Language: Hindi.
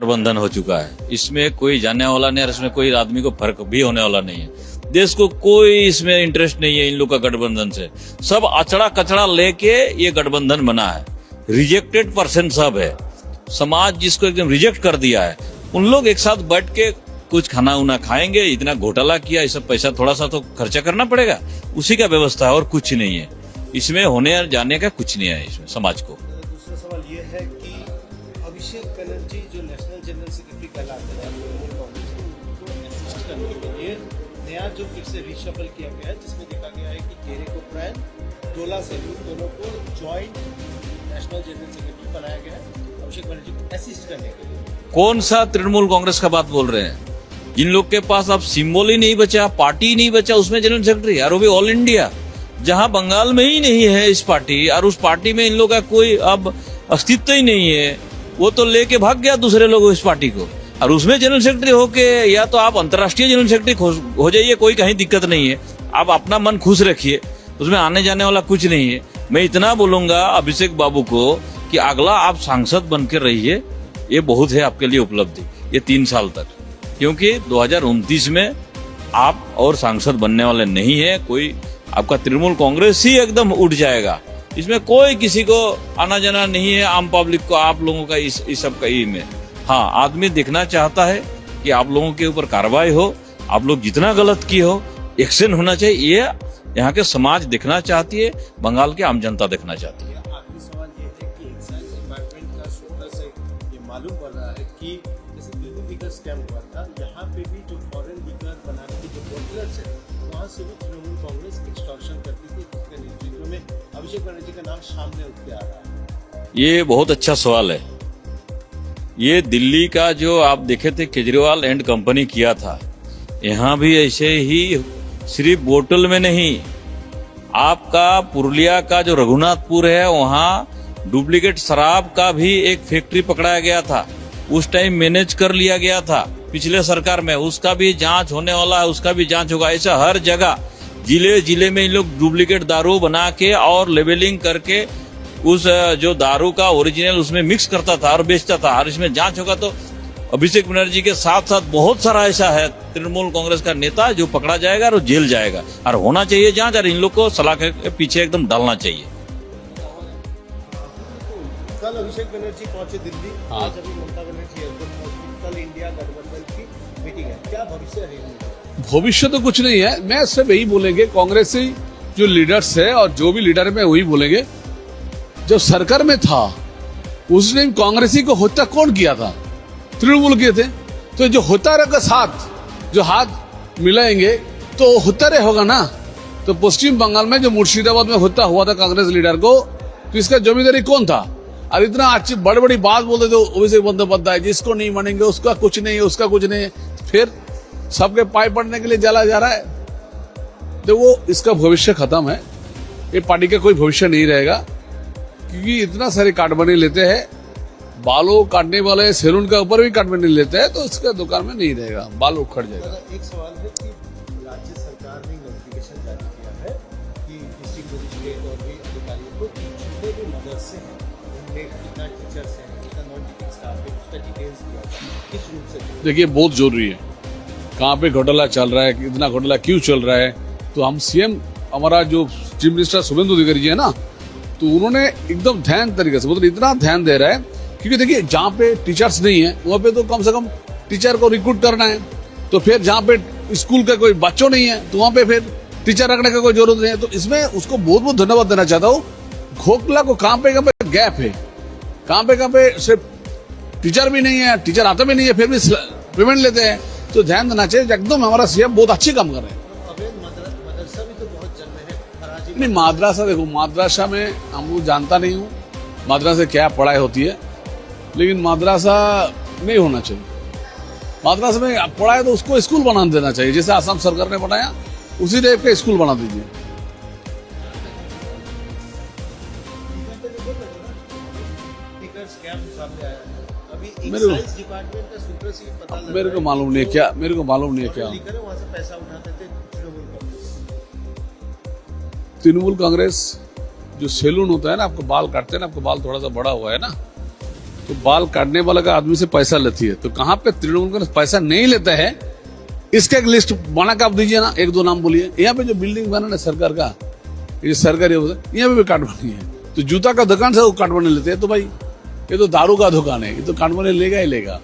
गठबंधन हो चुका है, इसमें कोई जानने वाला नहीं और इसमें कोई आदमी को फर्क भी होने वाला नहीं है। देश को कोई इसमें इंटरेस्ट नहीं है इन लोग का गठबंधन से। सब अचड़ा कचड़ा लेके ये गठबंधन बना है। रिजेक्टेड पर्सन सब है, समाज जिसको एकदम रिजेक्ट कर दिया है, उन लोग एक साथ बैठ के कुछ खाना उना खाएंगे। इतना घोटाला किया, ये सब पैसा थोड़ा सा तो खर्चा करना पड़ेगा, उसी का व्यवस्था है और कुछ नहीं है इसमें। होने और जाने का कुछ नहीं है इसमें समाज को। दूसरा सवाल ये है कि अभिषेक बनर्जी जो नेशनल जनरल सेक्रेटरी कहलाते हैं कांग्रेस को, उनको असिस्ट करने के लिए नया जो फिर से रिशफल किया गया है, जिसमें देखा गया है कि केरे कोपरायन, डोला सेल्लूर दोनों को ज्वाइंट नेशनल जनरल सेक्रेटरी बनाया गया है अभिषेक बनर्जी को असिस्ट करने के लिए। कौन सा तृणमूल कांग्रेस का बात बोल रहे हैं? जिन लोग के पास अब सिंबल ही नहीं बचा, पार्टी ही नहीं बचा, उसमें जनरल सेक्रेटरी, और वो भी ऑल इंडिया, जहां बंगाल में ही नहीं है इस पार्टी, और उस पार्टी में इन लोग का कोई अब अस्तित्व ही नहीं है। वो तो लेके भाग गया दूसरे लोग इस पार्टी को, और उसमें जनरल सेक्रेटरी होके या तो आप अंतर्राष्ट्रीय जनरल सेक्रेटरी हो जाइए, कोई कहीं दिक्कत नहीं है। आप अपना मन खुश रखिए, उसमें आने जाने वाला कुछ नहीं है। मैं इतना बोलूंगा अभिषेक बाबू को कि अगला आप सांसद बनकर रहिए, ये बहुत है आपके लिए उपलब्धि, ये 3 साल तक, क्योंकि 2029 में आप और सांसद बनने वाले नहीं है कोई। आपका तृणमूल कांग्रेस ही एकदम उठ जाएगा, इसमें कोई किसी को आना जाना नहीं है। आम पब्लिक को आप लोगों का इस सब का ही में, हाँ, आदमी देखना चाहता है कि आप लोगों के ऊपर कार्रवाई हो, आप लोग जितना गलत किए हो एक्शन होना चाहिए। ये यहाँ के समाज देखना चाहती है, बंगाल की आम जनता देखना चाहती है। आखिरी सवाल ये है कि एक्साइज डिपार्टमेंट का सूत्र से ये मालूम पड़ रहा है कि जैसे दिल्ली लीकर स्कैम हुआ था, यहाँ पे भी जो फॉरेन लीकर बनाने के जो बोटलर्स है, वहाँ से भी तृणमूल कांग्रेस एक्सटॉर्शन करती थी, जिसके नेतृत्व में अभिषेक बनर्जी का नाम सामने उठ के आ रहा है। ये बहुत अच्छा सवाल है। ये दिल्ली का जो आप देखे थे केजरीवाल एंड कंपनी किया था, यहाँ भी ऐसे ही, सिर्फ बोतल में नहीं, आपका पुरुलिया का जो रघुनाथपुर है वहाँ डुप्लीकेट शराब का भी एक फैक्ट्री पकड़ाया गया था। उस टाइम मैनेज कर लिया गया था पिछले सरकार में, उसका भी जांच होने वाला है, उसका भी जांच होगा। ऐसा हर जगह जिले जिले में इन लोग डुप्लीकेट दारू बना के और लेबलिंग करके उस जो दारू का ओरिजिनल उसमें मिक्स करता था और बेचता था, और इसमें जांच होगा। तो अभिषेक बनर्जी के साथ साथ बहुत सारा ऐसा है तृणमूल कांग्रेस का नेता जो पकड़ा जाएगा और जेल जाएगा, और होना चाहिए जांच, और इन लोग को सलाह के पीछे एकदम डालना चाहिए। कल अभिषेक बनर्जी पहुंचे दिल्ली, आज अभी ममता बनर्जी एयरपोर्ट पहुंची, कल इंडिया गठबंधन की मीटिंग है, क्या भविष्य है? भविष्य तो कुछ नहीं है। मैं सिर्फ यही बोलेंगे, कांग्रेसी जो लीडर्स है और जो भी लीडर है, मैं वही बोलेंगे, जब सरकार में था उस टाइम कांग्रेसी को हत्या कौन किया था? तृणमूल किए थे। तो जो हत्यारे के साथ जो हाथ मिलाएंगे तो हत्यारे होगा ना। तो पश्चिम बंगाल में जो मुर्शिदाबाद में हत्या हुआ था कांग्रेस लीडर को, तो इसका जिम्मेदारी कौन था? और इतना अच्छी बड़ी बड़ी बात बोलते थे अभिषेक बंदोपाध्याय, जिसको नहीं मानेंगे उसका कुछ नहीं है, उसका कुछ नहीं है, फिर सबके पाए पड़ने के लिए जला जा रहा है। तो वो इसका भविष्य खत्म है, ये पार्टी का कोई भविष्य नहीं रहेगा, क्योंकि इतना सारे काटबनी लेते हैं। बालों काटने वाले सैलून का ऊपर भी काटबनी लेते हैं, तो इसका दुकान में नहीं रहेगा, बाल उखड़ जाएगा। एक सवाल है कि राज्य सरकार ने नोटिफिकेशन जारी किया है कि डिस्ट्रिक्ट मजिस्ट्रेट और भी अधिकारियों को जितने भी मदरसे हैं उनमें कितना टीचर्स हैं, कितना नॉन टीचिंग स्टाफ है, उसका डिटेल्स दिया जाए, किस रूप से? देखिए, बहुत जरूरी है। कहाँ पे घोटाला चल रहा है, इतना घोटाला क्यों चल रहा है, तो हम सीएम, हमारा जो चीफ मिनिस्टर शुभेंदु अधिकारी जी है ना, तो उन्होंने एकदम ध्यान तरीके से, मतलब इतना ध्यान दे रहा है, क्योंकि देखिए जहाँ पे टीचर्स नहीं है वहाँ पे तो कम से कम टीचर को रिक्रूट करना है। तो फिर जहाँ पे स्कूल का कोई बच्चों नहीं है तो वहाँ पे फिर टीचर रखने का कोई जरूरत नहीं है। तो इसमें उसको बहुत बहुत धन्यवाद देना चाहता हूँ। घोटाला को कहाँ पे गैप है, कहाँ पे सिर्फ टीचर भी नहीं है, टीचर आते भी नहीं है, फिर भी पेमेंट लेते हैं। तो ध्यान देना चाहिए, एकदम हमारा सीएम बहुत अच्छी काम कर रहे हैं। मदरसा भी तो बहुत जन्मे है। नहीं, माद्रासा, देखो माद्रासा में हम लोग जानता नहीं हूँ माद्रासा क्या पढ़ाई होती है, लेकिन माद्रासा नहीं होना चाहिए। माद्रासा में पढ़ाई तो उसको स्कूल बना देना चाहिए, जैसे असम सरकार ने बनाया उसी टाइप का स्कूल बना दीजिए। मेरे को मालूम नहीं है क्या, मेरे को मालूम नहीं है क्या। वहाँ से पैसा उठाते थे तृणमूल कांग्रेस जो सैलून होता है ना, आपको बाल काटते हैं ना, आपको बाल थोड़ा सा बड़ा हुआ है ना, तो बाल काटने वाला का आदमी से पैसा लेती है, तो कहां पे तृणमूल कांग्रेस पैसा नहीं लेता है, इसका एक लिस्ट बना के आप दीजिए ना, एक दो नाम बोलिए। यहाँ पे जो बिल्डिंग बना ना सरकार का, ये सरकारी यहाँ पे भी काटवानी है, तो जूता का दुकान से वो काटवाने लेते हैं, तो भाई ये तो दारू का दुकान है, ये तो काटवाने लेगा ही लेगा।